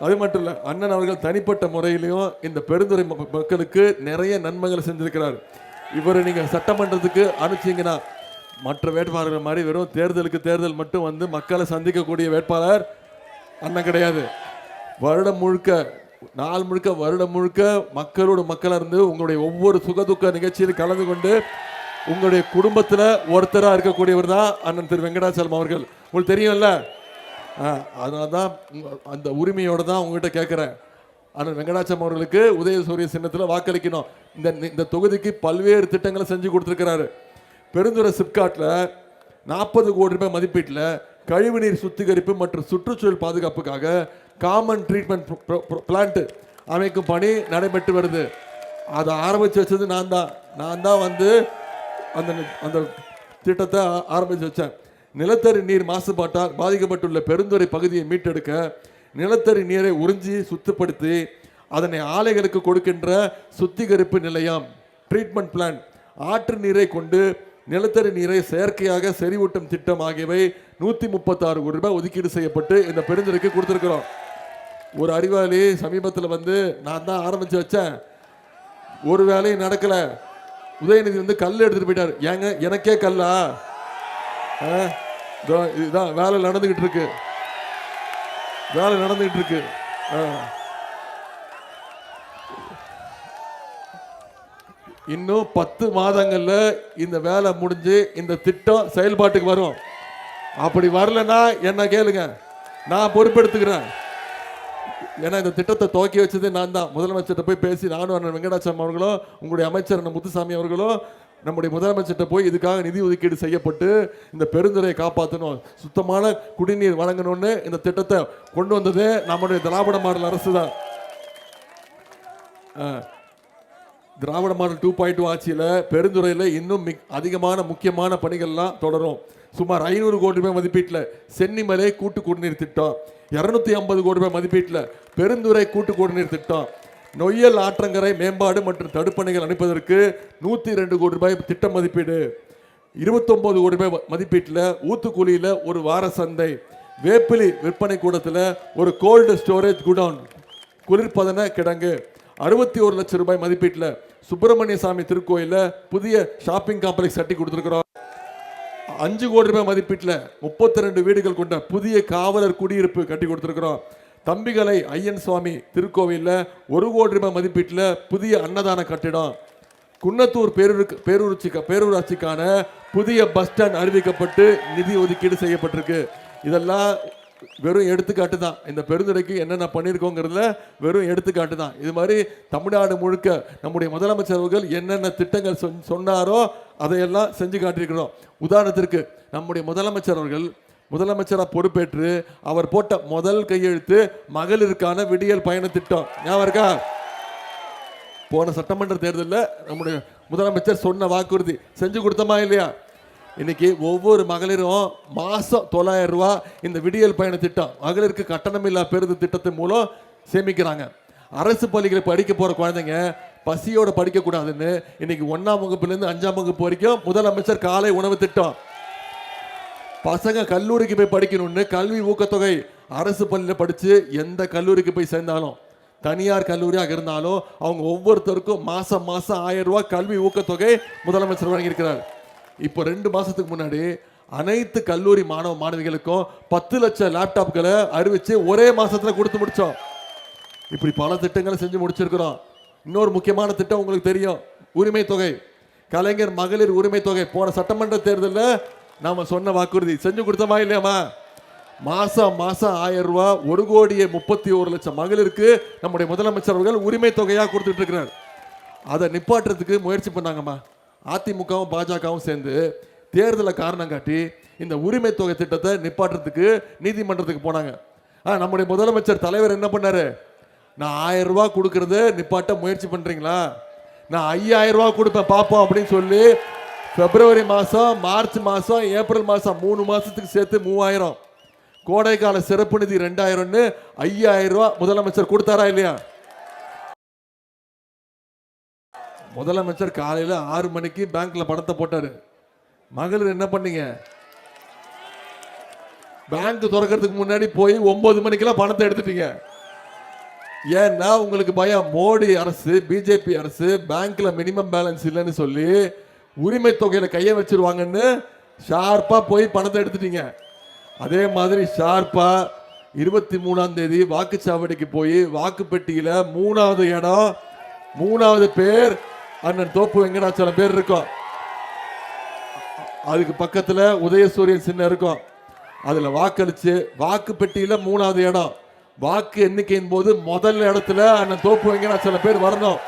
அது மட்டும் இல்லை, அண்ணன் அவர்கள் தனிப்பட்ட முறையிலையும் இந்த பெருந்துறை மக்களுக்கு நிறைய நன்மைகளை செஞ்சிருக்கிறார். இவரை நீங்கள் சட்டமன்றத்துக்கு அனுப்பிச்சிங்கன்னா மற்ற வேட்பாளர்கள் மாதிரி வெறும் தேர்தலுக்கு தேர்தல் மட்டும் வந்து மக்களை சந்திக்கக்கூடிய வேட்பாளர் அண்ணன் கிடையாது. வருடம் முழுக்க, நாள் முழுக்க, வருடம் முழுக்க மக்களோட மக்களாக இருந்து உங்களுடைய ஒவ்வொரு சுகதுக்க நிகழ்ச்சியில் கலந்து கொண்டு உங்களுடைய குடும்பத்தில் ஒருத்தராக இருக்கக்கூடியவர் தான் அண்ணன் திரு வெங்கடாச்சலம் அவர்கள். உங்களுக்கு தெரியும்ல, அதனால தான் அந்த உரிமையோடு தான் உங்ககிட்ட கேட்குறேன். அண்ணன் வெங்கடாச்சலம் அவர்களுக்கு உதயசூரிய சின்னத்தில் வாக்களிக்கணும். இந்த தொகுதிக்கு பல்வேறு திட்டங்களை செஞ்சு கொடுத்துருக்கிறாரு. பெருந்துறை சிப்காட்டில் 40 கோடி ரூபாய் மதிப்பீட்டில் கழிவுநீர் சுத்திகரிப்பு மற்றும் சுற்றுச்சூழல் பாதுகாப்புக்காக காமன் ட்ரீட்மெண்ட் பிளான்ட் அமைக்கும் பணி நடைபெற்று வருது. அதை ஆரம்பித்து வச்சது நான் தான் வந்து அந்த திட்டத்தை ஆரம்பித்து வச்சேன். நிலத்தடி நீர் மாசுபாட்டால் பாதிக்கப்பட்டுள்ள பெருந்துறை பகுதியை மீட்டெடுக்க நிலத்தடி நீரை உறிஞ்சி சுத்தப்படுத்தி அதனை ஆலைகளுக்கு கொடுக்கின்ற சுத்திகரிப்பு நிலையம் ட்ரீட்மெண்ட் பிளான், ஆற்று நீரை கொண்டு நிலத்தடி நீரை செயற்கையாக செறிவூட்டும் திட்டம் ஆகியவை 136 கோடி ரூபாய் ஒதுக்கீடு செய்யப்பட்டு இந்த பெருந்துறைக்கு கொடுத்துருக்கிறோம். ஒரு அறிவாளி சமீபத்தில் வந்து நான் தான் ஆரம்பித்து வச்சேன், ஒரு வேலையும் நடக்கலை, உதயநிதி வந்து கல் எடுத்துகிட்டு போயிட்டார். ஏங்க எனக்கே கல்லா? இதுதான் வேலை நடந்துகிட்டு இருக்கு, வேலை நடந்துகிட்டு இருக்கு. இன்னும் 10 மாதங்கள்ல இந்த வேலை முடிஞ்சு இந்த திட்டம் செயல்பாட்டுக்கு வரும். அப்படி வரலன்னா என்ன கேளுங்க, நான் பொறுப்பெடுத்துக்கிறேன். ஏன்னா இந்த திட்டத்தை துவக்கி வச்சது நான் தான். முதலமைச்சர்கிட்ட போய் பேசி நானும் அண்ணன் வெங்கடாச்சலம் அவர்களும் உங்களுடைய அமைச்சர் அண்ணன் முத்துசாமி அவர்களும் நம்முடைய முதலமைச்சர்கிட்ட போய் இதுக்காக நிதி ஒதுக்கீடு செய்யப்பட்டு இந்த பெருந்துறையை காப்பாற்றணும், சுத்தமான குடிநீர் வழங்கணும்னு இந்த திட்டத்தை கொண்டு வந்தது நம்முடைய திராவிட மாடல் அரசு தான். திராவிட மாடல் 2.2 ஆட்சியில் பெருந்துறையில் இன்னும் அதிகமான முக்கியமான பணிகள்லாம் தொடரும். சுமார் 500 கோடி ரூபாய் மதிப்பீட்டில் சென்னிமலை கூட்டு குடிநீர் திட்டம், 250 கோடி ரூபாய் மதிப்பீட்டில் பெருந்துறை கூட்டு குடிநீர் திட்டம், நொய்யல் ஆற்றங்கரை மேம்பாடு மற்றும் தடுப்பணைகள் அமைப்பதற்கு 102 கோடி ரூபாய் திட்ட மதிப்பீடு, 29 கோடி ரூபாய் மதிப்பீட்டில் ஊத்துக்குழியில் ஒரு வார சந்தை, வேப்பிலி விற்பனை கூடத்தில் ஒரு கோல்டு ஸ்டோரேஜ் குடவுன் குளிர்பதன கிடங்கு, 61 லட்சம் ரூபாய் மதிப்பீட்டில் சுப்பிரமணிய சாமி திருக்கோயிலில் புதிய ஷாப்பிங் காம்ப்ளெக்ஸ் கட்டி கொடுத்துருக்கிறோம். 5 கோடி ரூபாய் மதிப்பீட்டில் 32 வீடுகள் கொண்ட புதிய காவலர் குடியிருப்பு கட்டி கொடுத்துருக்கிறோம். தம்பிகளை ஐயன் சுவாமி திருக்கோவிலில் 1 கோடி ரூபாய் மதிப்பீட்டில் புதிய அன்னதான கட்டிடம், குன்னத்தூர் பேரூராட்சிக்கான புதிய பஸ் ஸ்டாண்ட் அறிவிக்கப்பட்டு நிதி ஒதுக்கீடு செய்யப்பட்டிருக்கு. இதெல்லாம் வெறும் எடுத்துக்காட்டு தான். இந்த பெருந்துறைக்கு என்னென்ன பண்ணியிருக்கோங்கிறதுல வெறும் எடுத்துக்காட்டு தான். இது மாதிரி தமிழ்நாடு முழுக்க நம்முடைய முதலமைச்சர் அவர்கள் என்னென்ன திட்டங்கள் சொன்னாரோ அதையெல்லாம் செஞ்சு காட்டியிருக்கிறோம். உதாரணத்திற்கு நம்முடைய முதலமைச்சர் அவர்கள் முதலமைச்சராக பொறுப்பேற்று அவர் போட்ட முதல் கையெழுத்து மகளிருக்கான விடியல் பயண திட்டம். ஞாபகம் இருக்கா? போன சட்டமன்ற தேர்தலில் நம்முடைய முதலமைச்சர் சொன்ன வாக்குறுதி செஞ்சு கொடுத்தோமா இல்லையா? இன்னைக்கு ஒவ்வொரு மகளிரும் மாதம் 900 ரூபா இந்த விடியல் பயண திட்டம், மகளிருக்கு கட்டணமில்லா பேருந்து திட்டத்தின் மூலம் சேமிக்கிறாங்க. அரசு பள்ளிகளை படிக்க போகிற குழந்தைங்க பசியோட படிக்கக்கூடாதுன்னு இன்னைக்கு 1ஆம் வகுப்புலேருந்து 5ஆம் வகுப்பு வரைக்கும் முதலமைச்சர் காலை உணவு திட்டம். பசங்க கல்லூரிக்கு போய் படிக்கணும்னு கல்வி ஊக்கத்தொகை, அரசு பள்ளியில் படித்து எந்த கல்லூரிக்கு போய் சேர்ந்தாலும், தனியார் கல்லூரியாக இருந்தாலும் அவங்க ஒவ்வொருத்தருக்கும் மாதம் 1000 ரூபா கல்வி ஊக்கத்தொகை முதலமைச்சர் வழங்கியிருக்கிறார். இப்போ 2 மாதத்துக்கு முன்னாடி அனைத்து கல்லூரி மாணவ மாணவிகளுக்கும் 10 லட்சம் லேப்டாப்களை அறிவித்து ஒரே மாதத்தில் கொடுத்து முடித்தோம். இப்படி பல திட்டங்களை செஞ்சு முடிச்சிருக்கிறோம். இன்னொரு முக்கியமான திட்டம் உங்களுக்கு தெரியும், உரிமை தொகை, கலைஞர் மகளிர் உரிமை தொகை. போன சட்டமன்ற தேர்தலில் நாம் சொன்ன வாக்குறுதி செஞ்சு கொடுத்தோமா இல்லையாமா? மாதம் 1000 ரூபா 1,31,00,000 மகளிருக்கு நம்முடைய முதலமைச்சர் அவர்கள் உரிமை தொகையாக கொடுத்துட்டு இருக்கிறார். அதை நிப்பாட்டுறதுக்கு முயற்சி பண்ணாங்கம்மா. அதிமுகவும் பாஜகவும் சேர்ந்து தேர்தலை காரணம் காட்டி இந்த உரிமை தொகை திட்டத்தை நிப்பாட்டுறதுக்கு நீதிமன்றத்துக்கு போனாங்க. நம்முடைய முதலமைச்சர் தலைவர் என்ன பண்ணாரு? நான் 1000 ரூபா கொடுக்கறத நிப்பாட்ட முயற்சி பண்றீங்களா, நான் 5000 ரூபா கொடுப்பேன் பார்ப்போம் அப்படின்னு சொல்லி பிப்ரவரி மாதம், மார்ச் மாதம், ஏப்ரல் மாதம் 3 மாதத்துக்கு சேர்த்து 3000, கோடைக்கால சிறப்பு நிதி 2000ன்னு 5000 ரூபா முதலமைச்சர் கொடுத்தாரா இல்லையா? முதலமைச்சர் காலையில் 6 மணிக்கு பேங்க்ல பணத்தை போட்டாரு. மகளிர் என்ன பண்ணீங்க? பேங்க் திறக்கிறதுக்கு முன்னாடி போய் 9 மணிக்கெல்லாம் பணத்தை எடுத்துட்டீங்க. ஏன்னா உங்களுக்கு பயம், மோடி அரசு பிஜேபி அரசு பேங்க்ல மினிமம் பேலன்ஸ் இல்லைன்னு சொல்லி உரிமை தொகையில கைய வச்சிருவாங்கன்னு ஷார்ப்பா போய் பணத்தை எடுத்துட்டீங்க. அதே மாதிரி ஷார்ப்பா 23ஆம் தேதி வாக்குச்சாவடிக்கு போய் வாக்குப்பெட்டியில 3வது இடம் 3வது பேர் அண்ணன் தோப்பு வெங்கடாச்சலம் பேர் இருக்கும். அதுக்கு பக்கத்துல உதயசூரியன் சின்னம் இருக்கும். அதுல வாக்களிச்சு வாக்குப்பெட்டியில 3வது இடம், வாக்கு எண்ணிக்கையின் போது முதல் இடத்துல அண்ணன் தோப்பு வெங்கடாச்சலம் பேர் வரணும்.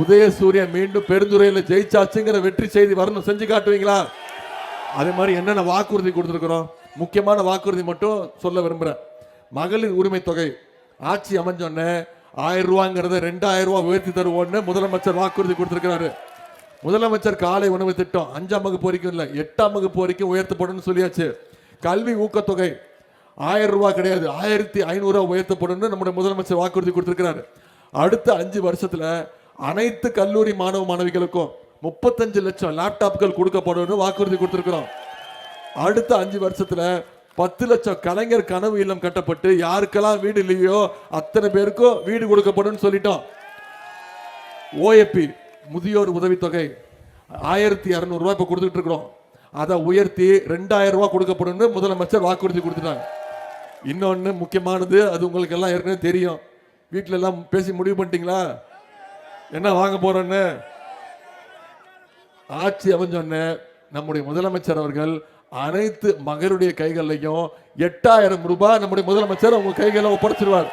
உதயசூரியன் மீண்டும் பெருந்துறையில ஜெயிச்சாச்சுங்கிற வெற்றி செய்தி வரணும். செஞ்சு காட்டுவீங்களா? அதே மாதிரி என்னென்ன வாக்குறுதி கொடுத்துருக்கிறோம், முக்கியமான வாக்குறுதி மட்டும் சொல்ல விரும்புறேன். மகளிர் உரிமை தொகை ஆட்சி அமைஞ்சோடனே 1000 ரூபாங்கிறத 2000 ரூபாய் உயர்த்தி தருவோம்னு முதலமைச்சர் வாக்குறுதி கொடுத்திருக்கிறாரு. முதலமைச்சர் காலை உணவு திட்டம் 5ஆம் வகுப்பு வரைக்கும் இல்லை 8ஆம் வகுப்பு வரைக்கும் உயர்த்தப்படும் சொல்லியாச்சு. கல்வி ஊக்கத்தொகை 1000 ரூபாய் கிடையாது 1500 ரூபாய் உயர்த்தப்படும் நம்முடைய முதலமைச்சர் வாக்குறுதி கொடுத்திருக்கிறாரு. அடுத்த 5 வருஷத்துல அனைத்து கல்லூரி மாணவ மாணவிகளுக்கும் 35 லட்சம் லேப்டாப்கள் கொடுக்கப்படும் வாக்குறுதி கொடுத்திருக்கிறோம். அடுத்த 5 வருஷத்துல 10 லட்சம் கலைஞர் கனவு இல்லம் கட்டப்பட்டு யாருக்கெல்லாம் வீடு இல்லையோ அத்தனை பேருக்கும் வீடு கொடுக்கப்படும் சொல்லிட்டோம். ஓஏபி முதியோர் உதவித்தொகை 1200 ரூபாய் இப்ப கொடுத்துட்டு இருக்கிறோம். அதை உயர்த்தி 2000 ரூபாய் கொடுக்கப்படும் முதலமைச்சர் வாக்குறுதி கொடுத்துட்டாங்க. இன்னொன்னு முக்கியமானது, அது உங்களுக்கு எல்லாம் ஏற்கனவே தெரியும். வீட்டுல எல்லாம் பேசி முடிவு பண்ணிட்டீங்களா என்ன வாங்க போறோன்னு? ஆட்சி அமைஞ்சோன்னு நம்முடைய முதலமைச்சர் அவர்கள் அனைத்து மகளிருடைய கைகளையும் 8000 ரூபாய் நம்முடைய முதலமைச்சர் உங்க கைகளை ஒப்படைச்சிருவார்.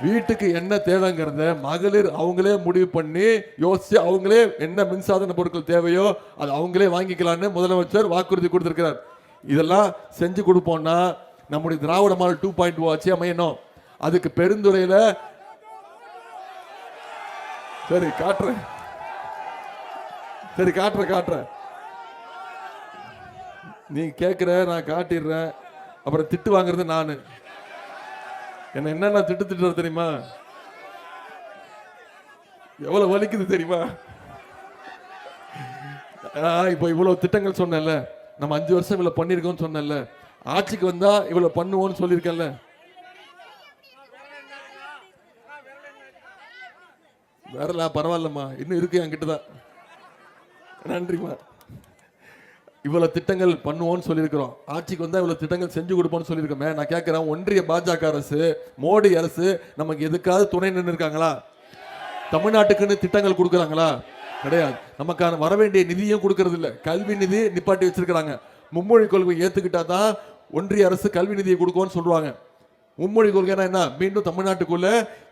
வீட்டுக்கு என்ன தேவைங்கிறத மகளிர் அவங்களே முடிவு பண்ணி யோசிச்சு அவங்களே என்ன மின்சாதன பொருட்கள் தேவையோ அது அவங்களே வாங்கிக்கலான்னு முதலமைச்சர் வாக்குறுதி கொடுத்திருக்கிறார். இதெல்லாம் செஞ்சு கொடுப்போம்னா நம்முடைய திராவிட மாடல் 2.0 ஆட்சி அமையணும். அதுக்கு பெருந்துறையில சரி காட்டுறேன் நீ கேட்குற, நான் காட்டிடுறேன். அப்புறம் திட்டு வாங்குறது நானு. என்னென்ன திட்டுறது தெரியுமா? எவ்வளவு வலிக்குது தெரியுமா? இப்போ இவ்வளவு திட்டங்கள் சொன்னேன்ல, நம்ம 5 வருஷம் இவ்வளவு பண்ணிருக்கோம் சொன்னேன்ல, ஆட்சிக்கு வந்தா இவ்வளவு பண்ணுவோம்னு சொல்லியிருக்கேன்ல. வேறல பரவாயில்லம்மா, இன்னும் இருக்கு என்கிட்ட தான். நன்றிம்மா. இவ்வளவு திட்டங்கள் பண்ணுவோம்னு சொல்லியிருக்கிறோம். ஆட்சிக்கு வந்தா இவ்வளவு திட்டங்கள் செஞ்சு கொடுப்போம்னு சொல்லியிருக்கோமே. நான் கேட்கிறேன், ஒன்றிய பாஜக அரசு மோடி அரசு நமக்கு எதுக்காவது துணை நின்று இருக்காங்களா? தமிழ்நாட்டுக்குன்னு திட்டங்கள் கொடுக்குறாங்களா? கிடையாது. நமக்கான வர வேண்டிய நிதியும் கொடுக்கறது இல்லை. கல்வி நிதி நிப்பாட்டி வச்சிருக்கிறாங்க. மும்மொழி கொள்கை ஏத்துக்கிட்டா தான் ஒன்றிய அரசு கல்வி நிதியை கொடுக்கும்னு சொல்லுவாங்க. மும்மொழி கொள்கைனா என்ன? மீண்டும் தமிழ்நாட்டுக்குள்ள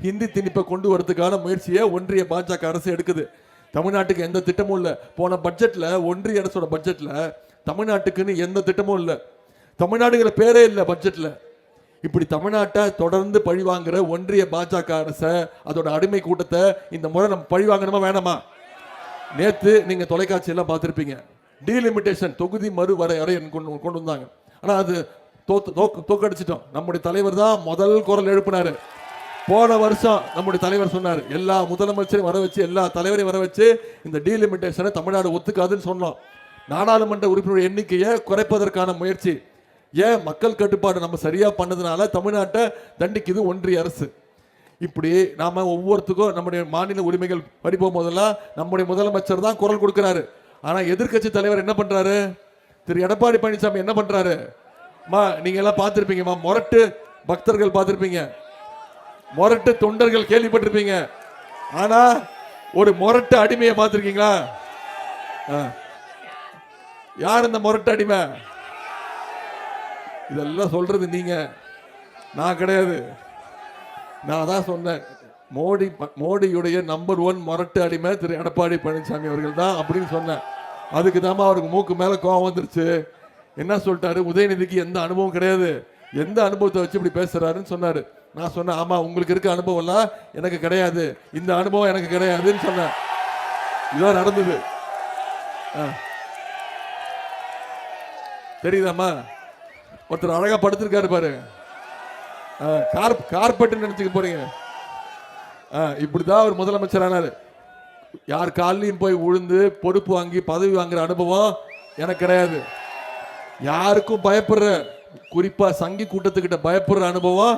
ஹிந்தி திணிப்பை கொண்டு வரதுக்கான முயற்சியை ஒன்றிய பாஜக அரசு எடுக்குது. தமிழ்நாட்டுக்கு எந்த திட்டமும் இல்லை. போன பட்ஜெட்ல ஒன்றிய அரசோட பட்ஜெட்ல தமிழ்நாட்டுக்குன்னு எந்த திட்டமும் இல்லை. தமிழ்நாடுங்கிற பேரே இல்லை பட்ஜெட்ல. இப்படி தமிழ்நாட்டை தொடர்ந்து பழி வாங்குற ஒன்றிய பாஜக அரசை, அதோட அடிமை கூட்டத்தை இந்த முறை நம்ம பழி வாங்கணுமா வேணாமா? நேத்து நீங்க தொலைக்காட்சியெல்லாம் பார்த்துருப்பீங்க. டீலிமிட்டேஷன் தொகுதி மறு வரையறை கொண்டு வந்தாங்க. ஆனா அது தோக்கடிச்சிட்டோம். நம்முடைய தலைவர் தான் முதல் குரல் எழுப்பினாரு. போன வருஷம் நம்முடைய தலைவர் சொன்னார், எல்லா முதலமைச்சரையும் வர வச்சு எல்லா தலைவரையும் வர வச்சு இந்த டீலிமிட்டேஷனை தமிழ்நாடு ஒத்துக்காதுன்னு சொன்னோம். நாடாளுமன்ற உறுப்பினர் எண்ணிக்கையை குறைப்பதற்கான முயற்சி. ஏன்? மக்கள் கட்டுப்பாடு நம்ம சரியா பண்ணதுனால தமிழ்நாட்டை தண்டிக்குது ஒன்றிய அரசு. இப்படி நாம ஒவ்வொருத்துக்கும் நம்முடைய மாநில உரிமைகள் படிப்போம் போதெல்லாம் நம்முடைய முதலமைச்சர் தான் குரல் கொடுக்கிறாரு. ஆனா எதிர்கட்சி தலைவர் என்ன பண்றாரு? திரு எடப்பாடி பழனிசாமி என்ன பண்றாரு? நீங்க எல்லாம் பார்த்திருப்பீங்கம்மா, மொரட்டு பக்தர்கள் பார்த்திருப்பீங்க, மொரட்டு தொண்டர்கள் கேள்விப்பட்டிருப்பீங்க. ஆனா ஒரு மொரட்டு அடிமையை பார்த்திருக்கீங்களா? யார் இந்த மொரட்டு அடிமை? இதெல்லாம் சொல்றது நீங்க, நான் கிடையாது. நான் தான் சொன்னேன், மோடியுடைய நம்பர் 1 மொரட்டு அடிமை திரு எடப்பாடி பழனிசாமி அவர்கள் தான் அப்படின்னு சொன்னேன். அதுக்கு தான் அவருக்கு மூக்கு மேல கோவம் வந்துருச்சு. என்ன சொல்லிட்டாரு? உதயநிதிக்கு எந்த அனுபவம் கிடையாது, எந்த அனுபவத்தை வச்சு இப்படி பேசுறாருன்னு சொன்னாரு. நான் சொன்னேன், ஆமா உங்களுக்கு இருக்க அனுபவம்லாம் எனக்கு கிடையாது, இந்த அனுபவம் எனக்கு கிடையாதுன்னு சொன்னேன். இதான் நடந்தது. தெரியுதாம்மா? ஒருத்தர் அழகா படுத்திருக்காரு பாரு, கார்பெட் நினைச்சுக்க போறீங்க. இப்படிதான் ஒரு முதலமைச்சர் ஆனாரு. யார் காலையும் போய் உழுந்து பொறுப்பு வாங்கி பதவி வாங்குற அனுபவம் எனக்கு கிடையாது. யாருக்கும் பயப்படுற, குறிப்பா சங்கி கூட்டத்துக்கிட்ட பயப்படுற அனுபவம்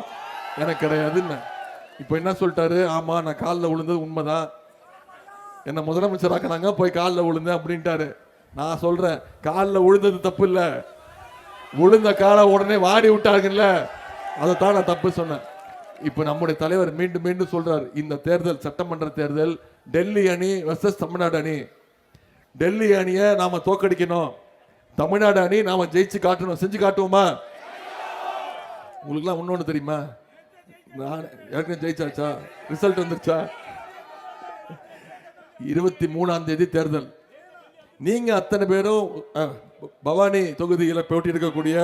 எனக்கு கிடையாதுன்னு. இப்போ என்ன சொல்லிட்டாரு? ஆமா, நான் காலில் விழுந்தது உண்மைதான், என்ன முதலமைச்சர் ஆக்கினாங்க, போய் காலில் விழுந்தேன் அப்படின்ட்டாரு. நான் சொல்றேன், காலில் விழுந்தது தப்பு இல்லை, விழுந்த காலை உடனே வாடி விட்டாருங்கல்ல, அதைத்தான் நான் தப்பு சொன்னேன். இப்ப நம்முடைய தலைவர் மீண்டும் மீண்டும் சொல்றாரு, இந்த தேர்தல் சட்டமன்ற தேர்தல் டெல்லி அணி வெர்சஸ் தமிழ்நாடு அணி. டெல்லி அணியை நாம தோக்கடிக்கணும், தமிழ்நாடு அணி நாம ஜெயிச்சு காட்டணும். செஞ்சு காட்டுவோமா? உங்களுக்குலாம் இன்னொன்று தெரியுமா? நான் ஏற்கனவே ஜெயிச்சாச்சா? ரிசல்ட் வந்துருச்சா? 23ஆம் தேதி தேர்தல். நீங்க அத்தனை பேரும் பவானி தொகுதியில் போட்டி இருக்கக்கூடிய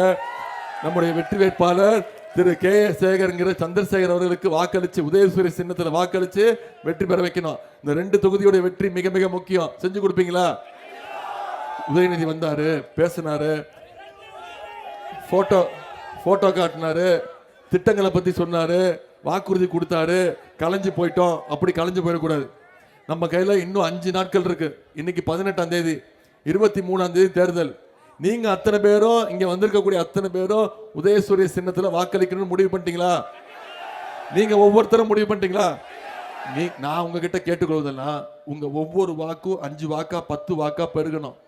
நம்முடைய வெற்றி வேட்பாளர் திரு கே சேகர்ங்கிற சந்திரசேகர் அவர்களுக்கு வாக்களிச்சு, உதயசூரிய சின்னத்தில் வாக்களிச்சு வெற்றி பெற வைக்கணும். இந்த 2 தொகுதியுடைய வெற்றி மிக மிக முக்கியம். செஞ்சு கொடுப்பீங்களா? உதயநிதி வந்தாரு, பேசினாரு, போட்டோ காட்டினாரு, திட்டங்களை பத்தி சொன்னாரு, வாக்குறுதி கொடுத்தாரு. கலைஞ்சு போயிட்டோம், அப்படி கலைஞ்சு போயிடக்கூடாது. நம்ம கையில இன்னும் 5 நாட்கள் இருக்கு. இன்னைக்கு 18ஆம் தேதி, 23ஆம் தேதி தேர்தல். நீங்க அத்தனை பேரும், இங்க வந்திருக்கக்கூடிய அத்தனை பேரும் உதயசூரிய சின்னத்துல வாக்களிக்கணும்னு முடிவு பண்ணிட்டீங்களா? நீங்க ஒவ்வொருத்தரும் முடிவு பண்ணிட்டீங்களா? நான் உங்ககிட்ட கேட்டுக்கொள்வதெல்லாம், உங்க ஒவ்வொரு வாக்கும் 5 வாக்கா 10 வாக்கா பெருகணும்.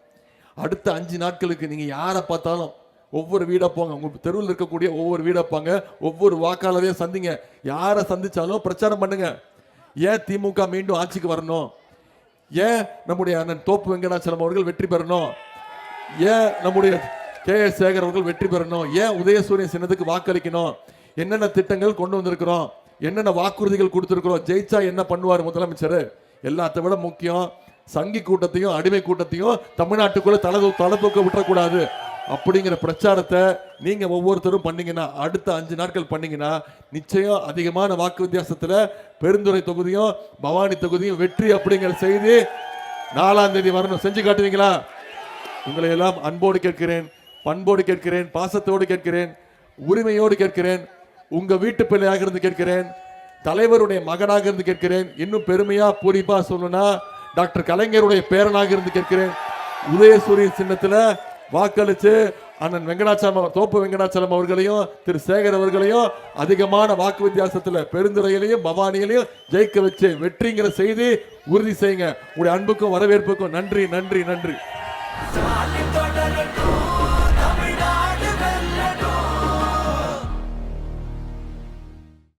அடுத்த 5 நாட்களுக்கு நீங்க யாரை பார்த்தாலும் ஒவ்வொரு வீடா போங்க, உங்க தெருவில் இருக்கக்கூடிய ஒவ்வொரு வீடா போங்க, ஒவ்வொரு வாக்காளரையும் சந்திங்க. யாரை சந்திச்சாலும் பிரச்சாரம் பண்ணுங்க. ஏன் திமுக மீண்டும் ஆட்சிக்கு வரணும்? ஏன் நம்முடைய அண்ணன் தோப்பு வெங்கடாச்சலம் அவர்கள் வெற்றி பெறணும்? ஏன் நம்முடைய கே எஸ் சேகர் அவர்கள் வெற்றி பெறணும்? ஏன் உதயசூரிய சின்னத்துக்கு வாக்களிக்கணும்? என்னென்ன திட்டங்கள் கொண்டு வந்திருக்கிறோம், என்னென்ன வாக்குறுதிகள் கொடுத்திருக்கிறோம், ஜெயிச்சா என்ன பண்ணுவார் முதலமைச்சர், எல்லாத்தை விட முக்கியம், சங்கி கூட்டத்தையும் அடிமை கூட்டத்தையும் தமிழ்நாட்டுக்குள்ள தலை தூக்க விட்டுறக்கூடாது அப்படிங்கிற பிரச்சாரத்தை நீங்க ஒவ்வொருத்தரும் பண்ணீங்கன்னா, அடுத்த 5 நாட்கள் பண்ணீங்கன்னா, நிச்சயம் அதிகமான வாக்கு வித்தியாசத்துல பெருந்துறை தொகுதியும் பவானி தொகுதியும் வெற்றி அப்படிங்கிற செய்தி 4ஆம் தேதி வரணும். செஞ்சு காட்டுவீங்களா? உங்களை எல்லாம் அன்போடு கேட்கிறேன், பண்போடு கேட்கிறேன், பாசத்தோடு கேட்கிறேன், உரிமையோடு கேட்கிறேன், உங்க வீட்டு பிள்ளையாக இருந்து கேட்கிறேன், தலைவருடைய மகனாக இருந்து கேட்கிறேன், இன்னும் பெருமையா பூரிப்பா சொல்லணும்னா டாக்டர் கலைஞருடைய பேரனாக இருந்து கேட்கிறேன். உதயசூரிய சின்னத்துல வாக்களிச்சு அண்ணன் வெங்கடாச்சலம், தோப்பு வெங்கடாச்சலம் அவர்களையும் திரு சேகர் அவர்களையும் அதிகமான வாக்கு வித்தியாசத்துல பெருந்துறையிலையும் பவானியிலையும் ஜெயிக்க வச்சு வெற்றிங்கிற செய்தி உறுதி செய்யுங்க. உங்களுடைய அன்புக்கும் வரவேற்புக்கும் நன்றி நன்றி நன்றி.